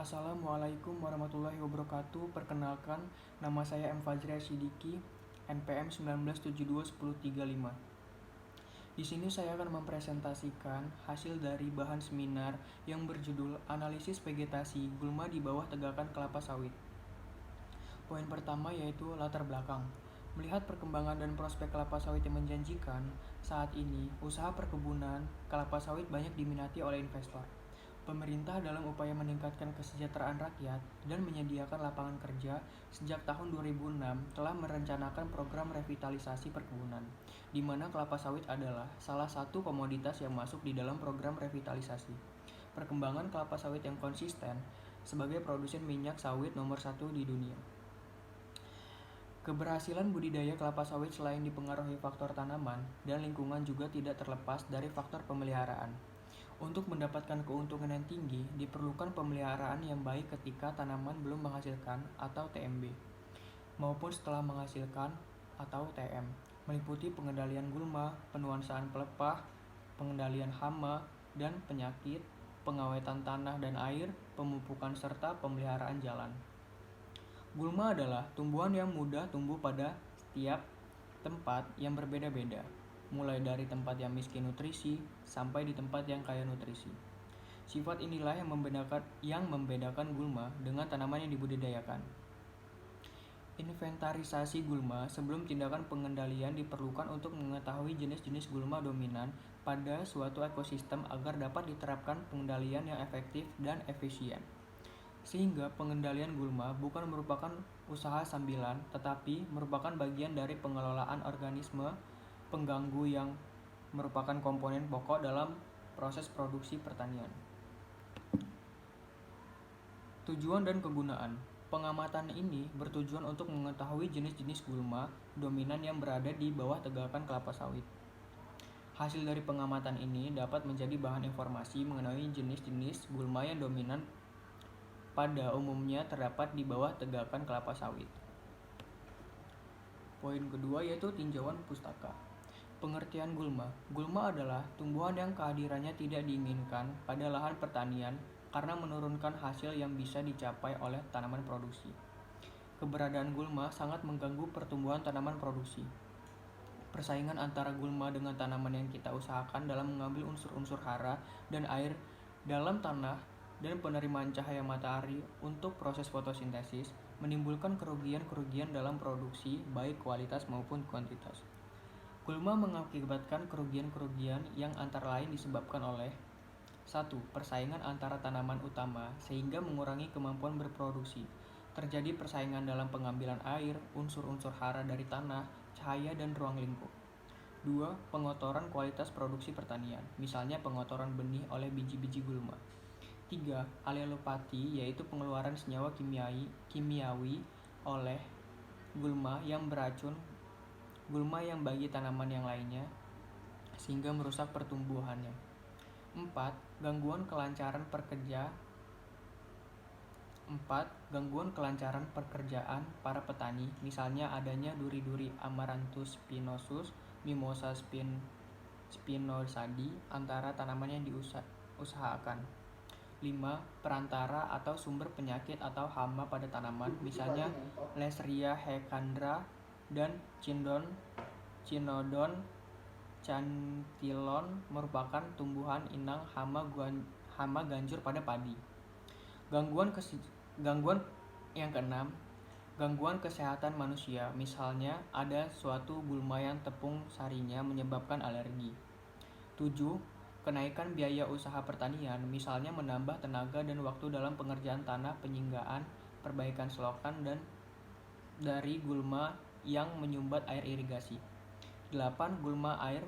Assalamualaikum warahmatullahi wabarakatuh. Perkenalkan, nama saya M. Fajri Sidiki, NPM 19721035. Di sini saya akan mempresentasikan hasil dari bahan seminar yang berjudul Analisis Vegetasi Gulma di bawah tegakan kelapa sawit. Poin pertama yaitu latar belakang. Melihat perkembangan dan prospek kelapa sawit yang menjanjikan, saat ini usaha perkebunan kelapa sawit banyak diminati oleh investor. Pemerintah dalam upaya meningkatkan kesejahteraan rakyat dan menyediakan lapangan kerja sejak tahun 2006 telah merencanakan program revitalisasi perkebunan, di mana kelapa sawit adalah salah satu komoditas yang masuk di dalam program revitalisasi. Perkembangan kelapa sawit yang konsisten sebagai produsen minyak sawit nomor 1 di dunia. Keberhasilan budidaya kelapa sawit selain dipengaruhi faktor tanaman dan lingkungan juga tidak terlepas dari faktor pemeliharaan. Untuk mendapatkan keuntungan yang tinggi, diperlukan pemeliharaan yang baik ketika tanaman belum menghasilkan atau TMB, maupun setelah menghasilkan atau TM, meliputi pengendalian gulma, penuansaan pelepah, pengendalian hama dan penyakit, pengawetan tanah dan air, pemupukan serta pemeliharaan jalan. Gulma adalah tumbuhan yang mudah tumbuh pada setiap tempat yang berbeda-beda, mulai dari tempat yang miskin nutrisi sampai di tempat yang kaya nutrisi. Sifat inilah yang membedakan gulma dengan tanaman yang dibudidayakan. Inventarisasi gulma sebelum tindakan pengendalian diperlukan untuk mengetahui jenis-jenis gulma dominan pada suatu ekosistem agar dapat diterapkan pengendalian yang efektif dan efisien. Sehingga pengendalian gulma bukan merupakan usaha sambilan, tetapi merupakan bagian dari pengelolaan organisme pengganggu yang merupakan komponen pokok dalam proses produksi pertanian. Tujuan dan kegunaan. Pengamatan ini bertujuan untuk mengetahui jenis-jenis gulma dominan yang berada di bawah tegakan kelapa sawit. Hasil dari pengamatan ini dapat menjadi bahan informasi mengenai jenis-jenis gulma yang dominan pada umumnya terdapat di bawah tegakan kelapa sawit. Poin kedua yaitu tinjauan pustaka. Pengertian gulma. Gulma adalah tumbuhan yang kehadirannya tidak diinginkan pada lahan pertanian karena menurunkan hasil yang bisa dicapai oleh tanaman produksi. Keberadaan gulma sangat mengganggu pertumbuhan tanaman produksi. Persaingan antara gulma dengan tanaman yang kita usahakan dalam mengambil unsur-unsur hara dan air dalam tanah dan penerimaan cahaya matahari untuk proses fotosintesis menimbulkan kerugian-kerugian dalam produksi baik kualitas maupun kuantitas. Gulma mengakibatkan kerugian-kerugian yang antara lain disebabkan oleh 1. Persaingan antara tanaman utama sehingga mengurangi kemampuan berproduksi. Terjadi persaingan dalam pengambilan air, unsur-unsur hara dari tanah, cahaya, dan ruang lingkup. 2. Pengotoran kualitas produksi pertanian, misalnya pengotoran benih oleh biji-biji gulma. 3. Alelopati, yaitu pengeluaran senyawa kimiawi oleh gulma yang beracun gulma yang bagi tanaman yang lainnya sehingga merusak pertumbuhannya. 4. Gangguan kelancaran pekerjaan para petani, misalnya adanya duri-duri Amaranthus spinosus, Mimosa spinosadi antara tanaman yang diusahakan. 5. Perantara atau sumber penyakit atau hama pada tanaman, misalnya Leishria helicandra dan Cynodon cantilon merupakan tumbuhan inang hama ganjur pada padi. Gangguan yang keenam, gangguan kesehatan manusia, misalnya ada suatu gulma yang tepung sarinya menyebabkan alergi. 7. Kenaikan biaya usaha pertanian, misalnya menambah tenaga dan waktu dalam pengerjaan tanah, penyinggaan, perbaikan selokan dan dari gulma yang menyumbat air irigasi. 8. Gulma air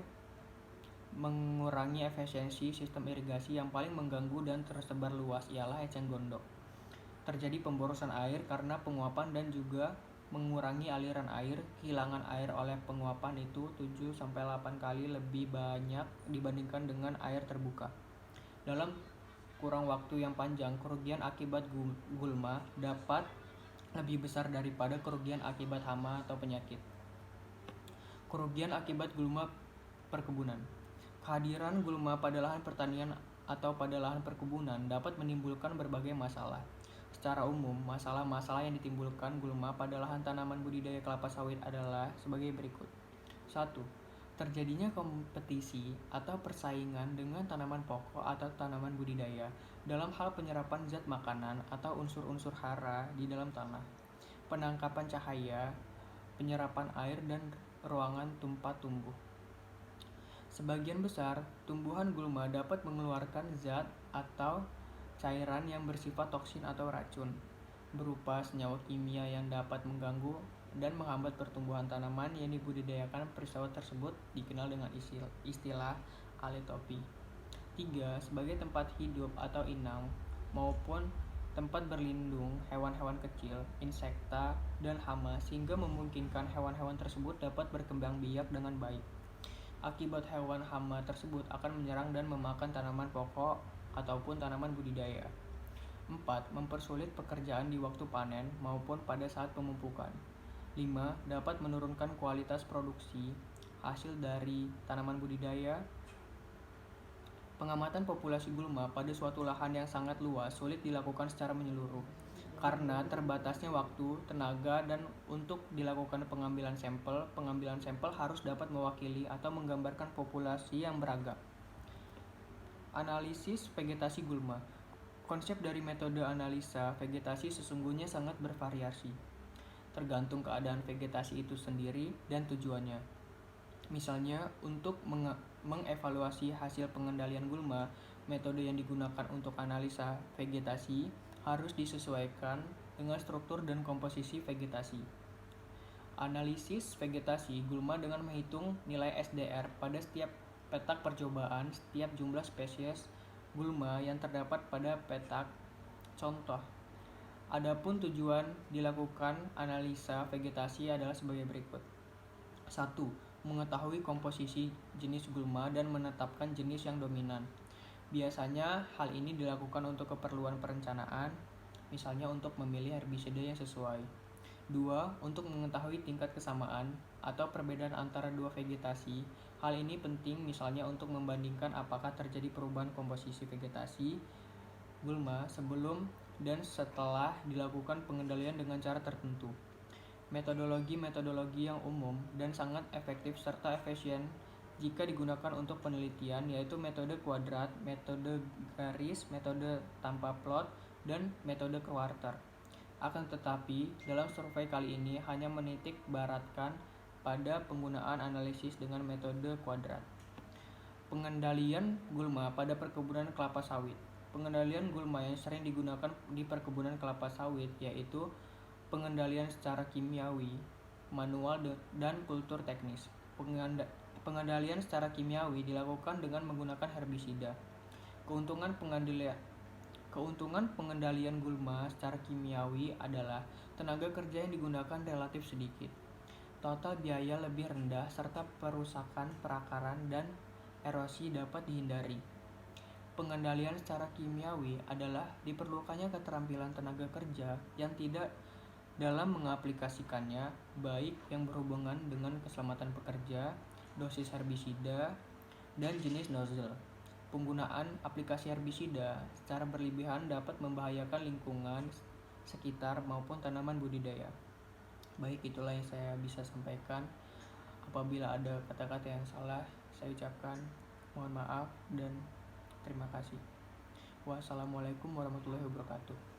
mengurangi efisiensi sistem irigasi. Yang paling mengganggu dan tersebar luas ialah eceng gondok. Terjadi pemborosan air karena penguapan dan juga mengurangi aliran air. Kehilangan air oleh penguapan itu 7-8 kali lebih banyak dibandingkan dengan air terbuka. Dalam kurang waktu yang panjang, kerugian akibat gulma dapat lebih besar daripada kerugian akibat hama atau penyakit. Kerugian akibat gulma perkebunan. Kehadiran gulma pada lahan pertanian atau pada lahan perkebunan dapat menimbulkan berbagai masalah. Secara umum, masalah-masalah yang ditimbulkan gulma pada lahan tanaman budidaya kelapa sawit adalah sebagai berikut. 1. Terjadinya kompetisi atau persaingan dengan tanaman pokok atau tanaman budidaya dalam hal penyerapan zat makanan atau unsur-unsur hara di dalam tanah, penangkapan cahaya, penyerapan air, dan ruangan tempat tumbuh. Sebagian besar tumbuhan gulma dapat mengeluarkan zat atau cairan yang bersifat toksin atau racun, berupa senyawa kimia yang dapat mengganggu dan menghambat pertumbuhan tanaman yang dibudidayakan. Peristiwa tersebut dikenal dengan istilah aletopi. 3. Sebagai tempat hidup atau inang maupun tempat berlindung hewan-hewan kecil, insekta, dan hama sehingga memungkinkan hewan-hewan tersebut dapat berkembang biak dengan baik. Akibat hewan hama tersebut akan menyerang dan memakan tanaman pokok ataupun tanaman budidaya. 4. Mempersulit pekerjaan di waktu panen maupun pada saat pemupukan. 5. Dapat menurunkan kualitas produksi hasil dari tanaman budidaya. Pengamatan populasi gulma pada suatu lahan yang sangat luas sulit dilakukan secara menyeluruh karena terbatasnya waktu, tenaga, dan untuk dilakukan pengambilan sampel harus dapat mewakili atau menggambarkan populasi yang beragam. Analisis vegetasi gulma. Konsep dari metode analisa vegetasi sesungguhnya sangat bervariasi, tergantung keadaan vegetasi itu sendiri dan tujuannya. Misalnya, untuk mengevaluasi hasil pengendalian gulma, metode yang digunakan untuk analisa vegetasi harus disesuaikan dengan struktur dan komposisi vegetasi. Analisis vegetasi gulma dengan menghitung nilai SDR pada setiap petak percobaan setiap jumlah spesies gulma yang terdapat pada petak. Contoh, adapun tujuan dilakukan analisa vegetasi adalah sebagai berikut. 1. Mengetahui komposisi jenis gulma dan menetapkan jenis yang dominan. Biasanya hal ini dilakukan untuk keperluan perencanaan, misalnya untuk memilih herbisida yang sesuai. 2. Untuk mengetahui tingkat kesamaan atau perbedaan antara dua vegetasi. Hal ini penting misalnya untuk membandingkan apakah terjadi perubahan komposisi vegetasi gulma sebelum dan setelah dilakukan pengendalian dengan cara tertentu. Metodologi yang umum dan sangat efektif serta efisien jika digunakan untuk penelitian yaitu metode kuadrat, metode garis, metode tanpa plot, dan metode quarter. Akan tetapi, dalam survei kali ini hanya menitik beratkan pada penggunaan analisis dengan metode kuadrat. Pengendalian gulma pada perkebunan kelapa sawit. Pengendalian gulma yang sering digunakan di perkebunan kelapa sawit yaitu pengendalian secara kimiawi, manual, dan kultur teknis. Pengendalian secara kimiawi dilakukan dengan menggunakan herbisida. Keuntungan pengendalian gulma secara kimiawi adalah tenaga kerja yang digunakan relatif sedikit, total biaya lebih rendah, serta perusakan perakaran dan erosi dapat dihindari. Pengendalian secara kimiawi adalah diperlukannya keterampilan tenaga kerja yang tidak dalam mengaplikasikannya, baik yang berhubungan dengan keselamatan pekerja, dosis herbisida, dan jenis nozzle. Penggunaan aplikasi herbisida secara berlebihan dapat membahayakan lingkungan sekitar maupun tanaman budidaya. Baik, itulah yang saya bisa sampaikan. Apabila ada kata-kata yang salah, saya ucapkan mohon maaf dan terima kasih. Wassalamualaikum warahmatullahi wabarakatuh.